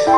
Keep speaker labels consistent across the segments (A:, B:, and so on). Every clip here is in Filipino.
A: I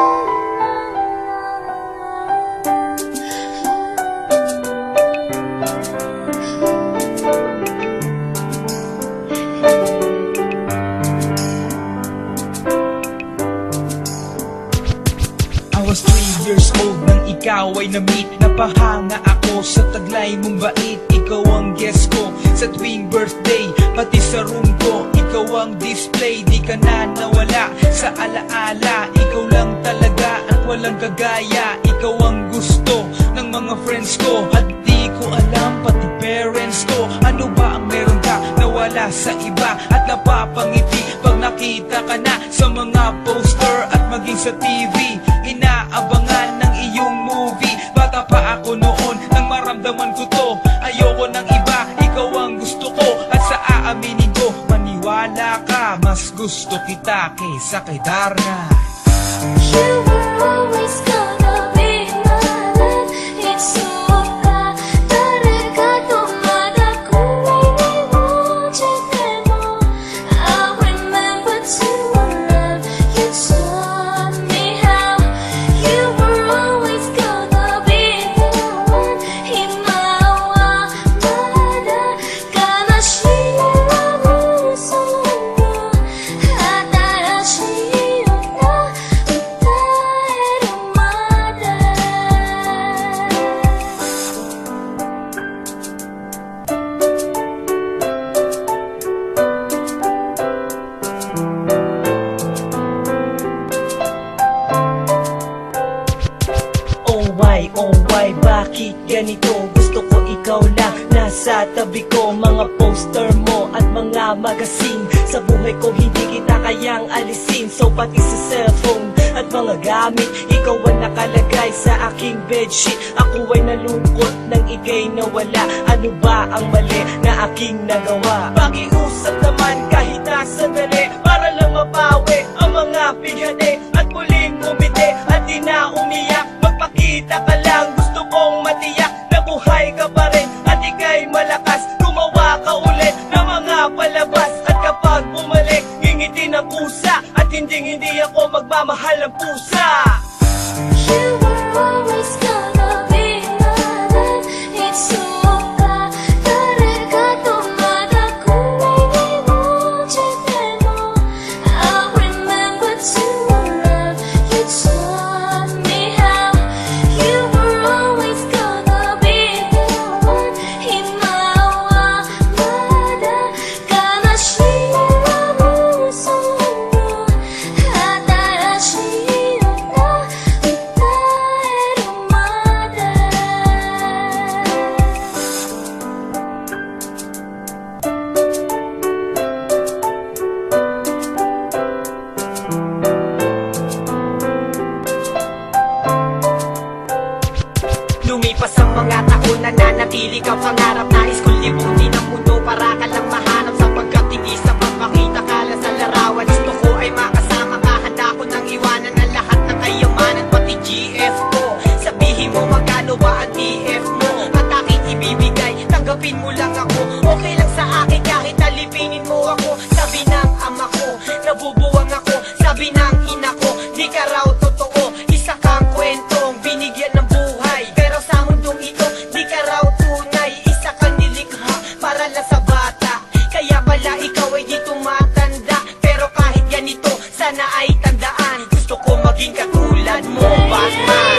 A: was 3 years old nang ikaw ay na-meet. Napahanga ako sa taglay mong bait. Ikaw ang guest ko sa tuwing birthday, pati sa room ko. Ikaw ang display, di ka na nawala sa alaala. Ikaw lang talaga at walang kagaya. Ikaw ang gusto ng mga friends ko, at di ko alam pati parents ko. Ano ba ang meron ka na wala sa iba, at napapangiti pag nakita ka na sa mga poster at maging sa TV. Inaabangan ng iyong movie. Bata pa ako noon nang maramdaman ko to. Ayoko ng iba, ikaw ang gusto ko. At sa aaminin ko, maniwala ka, mas gusto kita kaysa kay Darna.
B: You were always gonna be my love. It's so
C: Oh why, bakit ganito? Gusto ko ikaw lang nasa tabi ko. Mga poster mo at mga magazine, sa buhay ko hindi kita kayang alisin. So pati sa cellphone at mga gamit, ikaw ang nakalagay sa aking bedsheet. Ako ay nalungkot nang ika'y nawala. Ano ba ang mali na aking nagawa? Pakiusap naman kahit nasa dali, para lang mabawi ang mga bighani at muling umiti at di na umiyak. Magpakita ka lang, gusto kong matiyak na buhay ka pa rin at ika'y malakas. Gumawa ka ulit ng mga palabas, at kapag bumalik, ngingiti ng pusa, at hindi ako magmamahal ng pusa.
B: You were always gonna be my love. It's so
C: Lumipas ang mga taon, nananatili ka pangarap. Nais kong libutin ang mundo para ka lang mahanap, sapagkat hindi sa papakita ka lang sa larawan. Gusto ko ay makasama ka, handa ko nang iwanan ang lahat ng kayamanan, pati GF ko. Sabihin mo magkano ba ang TF mo, at aking ibibigay, tanggapin mo lang ako. Okay lang sa akin kahit alipinin mo ako. Sabi ng ama ko, nabubuwang ako. Sabi ng ina ko, di ka raw totoo. Isa kang kwentong binigyan ng buhay, pero sa mundong ito, di ka raw tunay. Isa kang nilikha para lang sa bata, kaya pala ikaw ay di tumatanda. Pero kahit ganito, sana ay tandaan, gusto ko maging katulad mo, Batman.